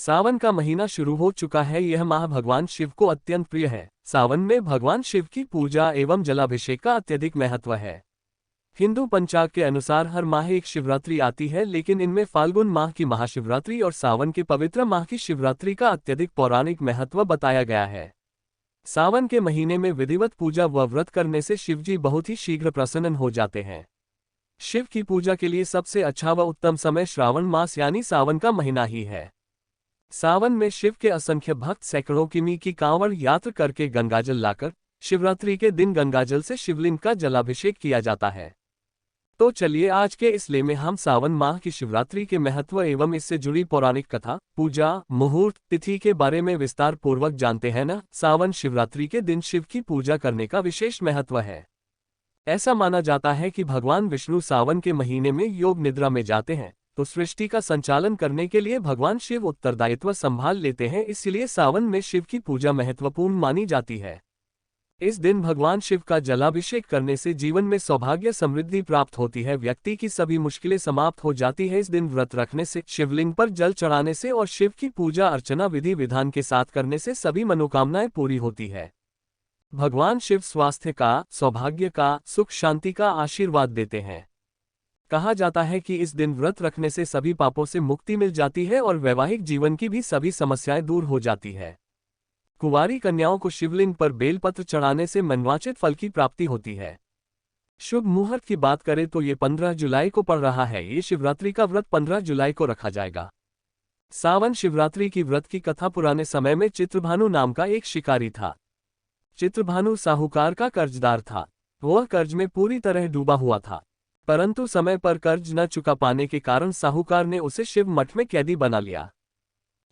सावन का महीना शुरू हो चुका है। यह माह भगवान शिव को अत्यंत प्रिय है। सावन में भगवान शिव की पूजा एवं जलाभिषेक का अत्यधिक महत्व है। हिंदू पंचांग के अनुसार हर माह एक शिवरात्रि आती है, लेकिन इनमें फाल्गुन माह की महाशिवरात्रि और सावन के पवित्र माह की शिवरात्रि का अत्यधिक पौराणिक महत्व बताया गया है। सावन के महीने में विधिवत पूजा व व्रत करने से शिवजी बहुत ही शीघ्र प्रसन्न हो जाते हैं। शिव की पूजा के लिए सबसे अच्छा व उत्तम समय श्रावण मास यानी सावन का महीना ही है। सावन में शिव के असंख्य भक्त सैकड़ों किमी की कांवड़ यात्रा करके गंगाजल लाकर शिवरात्रि के दिन गंगाजल से शिवलिंग का जलाभिषेक किया जाता है। तो चलिए आज के इस ले में हम सावन माह की शिवरात्रि के महत्व एवं इससे जुड़ी पौराणिक कथा, पूजा, मुहूर्त, तिथि के बारे में विस्तार पूर्वक जानते हैं ना। सावन शिवरात्रि के दिन शिव की पूजा करने का विशेष महत्व है। ऐसा माना जाता है कि भगवान विष्णु सावन के महीने में योग निद्रा में जाते हैं, तो सृष्टि का संचालन करने के लिए भगवान शिव उत्तरदायित्व संभाल लेते हैं। इसलिए सावन में शिव की पूजा महत्वपूर्ण मानी जाती है। इस दिन भगवान शिव का जलाभिषेक करने से जीवन में सौभाग्य समृद्धि प्राप्त होती है। व्यक्ति की सभी मुश्किलें समाप्त हो जाती है। इस दिन व्रत रखने से, शिवलिंग पर जल चढ़ाने से और शिव की पूजा अर्चना विधि विधान के साथ करने से सभी मनोकामनाएं पूरी होती है। भगवान शिव स्वास्थ्य का, सौभाग्य का, सुख शांति का आशीर्वाद देते हैं। कहा जाता है कि इस दिन व्रत रखने से सभी पापों से मुक्ति मिल जाती है और वैवाहिक जीवन की भी सभी समस्याएं दूर हो जाती है। कुंवारी कन्याओं को शिवलिंग पर बेलपत्र चढ़ाने से मनवांछित फल की प्राप्ति होती है। शुभ मुहूर्त की बात करें तो ये 15 जुलाई को पड़ रहा है। ये शिवरात्रि का व्रत 15 जुलाई को रखा जाएगा। सावन शिवरात्रि की व्रत की कथा पुराने समय में चित्रभानु नाम का एक शिकारी था। चित्रभानु साहूकार का कर्जदार था। वह कर्ज में पूरी तरह डूबा हुआ था, परंतु समय पर कर्ज न चुका पाने के कारण साहूकार ने उसे शिव मठ में कैदी बना लिया।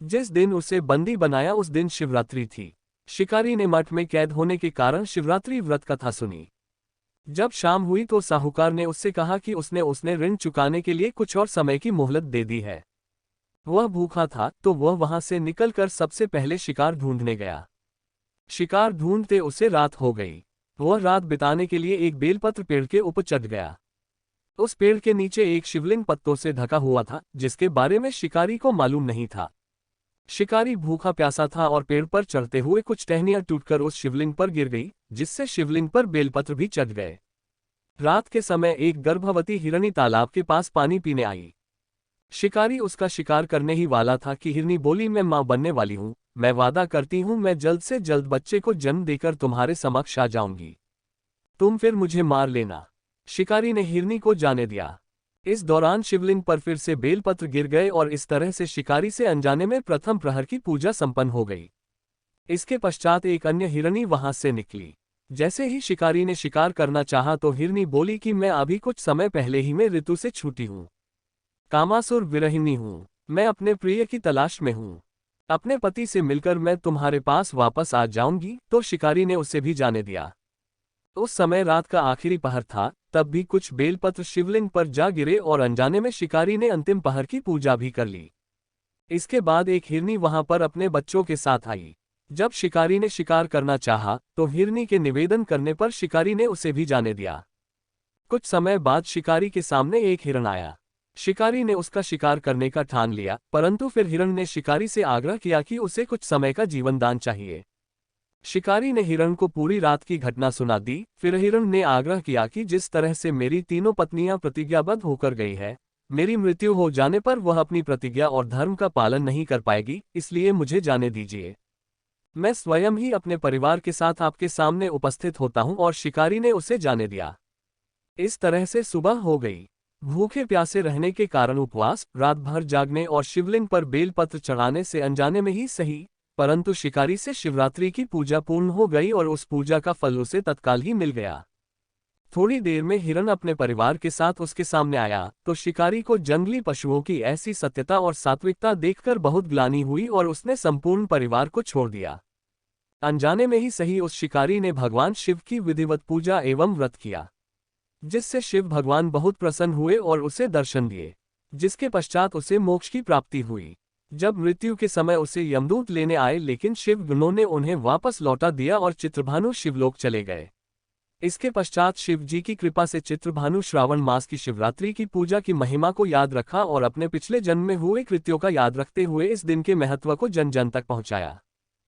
जिस दिन उसे बंदी बनाया उस दिन शिवरात्रि थी। शिकारी ने मठ में कैद होने के कारण शिवरात्रि व्रत कथा सुनी। जब शाम हुई तो साहूकार ने उससे कहा कि उसने ऋण चुकाने के लिए कुछ और समय की मोहलत दे दी है। वह भूखा था तो वह वहां से निकलकर सबसे पहले शिकार ढूंढने गया। शिकार ढूंढते उसे रात हो गई। वह रात बिताने के लिए एक बेलपत्र पेड़ के ऊपर चढ़ गया। उस पेड़ के नीचे एक शिवलिंग पत्तों से ढका हुआ था, जिसके बारे में शिकारी को मालूम नहीं था। शिकारी भूखा प्यासा था और पेड़ पर चढ़ते हुए कुछ टहनियां टूटकर उस शिवलिंग पर गिर गई, जिससे शिवलिंग पर बेलपत्र भी चढ़ गए। रात के समय एक गर्भवती हिरनी तालाब के पास पानी पीने आई। शिकारी उसका शिकार करने ही वाला था कि हिरनी बोली, मैं मां बनने वाली हूं। मैं वादा करती हूं मैं जल्द से जल्द बच्चे को जन्म देकर तुम्हारे समक्ष आ जाऊंगी। तुम फिर मुझे मार लेना। शिकारी ने हिरनी को जाने दिया। इस दौरान शिवलिंग पर फिर से बेलपत्र गिर गए और इस तरह से शिकारी से अनजाने में प्रथम प्रहर की पूजा संपन्न हो गई। इसके पश्चात एक अन्य हिरनी वहां से निकली। जैसे ही शिकारी ने शिकार करना चाहा तो हिरनी बोली कि मैं अभी कुछ समय पहले ही मैं ऋतु से छूटी हूं। कामासुर विरहिणी हूं। मैं अपने प्रिय की तलाश में हूं। अपने पति से मिलकर मैं तुम्हारे पास वापस आ जाऊंगी। तो शिकारी ने उसे भी जाने दिया। उस समय रात का आखिरी पहर था, तब भी कुछ बेलपत्र शिवलिंग पर जा गिरे और अनजाने में शिकारी ने अंतिम पहर की पूजा भी कर ली। इसके बाद एक हिरनी वहां पर अपने बच्चों के साथ आई। जब शिकारी ने शिकार करना चाहा, तो हिरनी के निवेदन करने पर शिकारी ने उसे भी जाने दिया। कुछ समय बाद शिकारी के सामने एक हिरण आया। शिकारी ने उसका शिकार करने का ठान लिया, परंतु फिर हिरण ने शिकारी से आग्रह किया कि उसे कुछ समय का जीवन दान चाहिए। शिकारी ने हिरण को पूरी रात की घटना सुना दी। फिर हिरण ने आग्रह किया कि जिस तरह से मेरी तीनों पत्नियां प्रतिज्ञाबद्ध होकर गई है, मेरी मृत्यु हो जाने पर वह अपनी प्रतिज्ञा और धर्म का पालन नहीं कर पाएगी, इसलिए मुझे जाने दीजिए। मैं स्वयं ही अपने परिवार के साथ आपके सामने उपस्थित होता हूं। और शिकारी ने उसे जाने दिया। इस तरह से सुबह हो गई। भूखे प्यासे रहने के कारण उपवास, रात भर जागने और शिवलिंग पर बेलपत्र चढ़ाने से अनजाने में ही सही, परंतु शिकारी से शिवरात्रि की पूजा पूर्ण हो गई और उस पूजा का फल उसे तत्काल ही मिल गया। थोड़ी देर में हिरण अपने परिवार के साथ उसके सामने आया तो शिकारी को जंगली पशुओं की ऐसी सत्यता और सात्विकता देखकर बहुत ग्लानि हुई और उसने संपूर्ण परिवार को छोड़ दिया। अनजाने में ही सही उस शिकारी ने भगवान शिव की विधिवत पूजा एवं व्रत किया, जिससे शिव भगवान बहुत प्रसन्न हुए और उसे दर्शन दिए, जिसके पश्चात उसे मोक्ष की प्राप्ति हुई। जब मृत्यु के समय उसे यमदूत लेने आए, लेकिन शिव गणों ने उन्हें वापस लौटा दिया और चित्रभानु शिवलोक चले गए। इसके पश्चात शिव जी की कृपा से चित्रभानु श्रावण मास की शिवरात्रि की पूजा की महिमा को याद रखा और अपने पिछले जन्म में हुए कृत्यों का याद रखते हुए इस दिन के महत्व को जन जन तक पहुंचाया।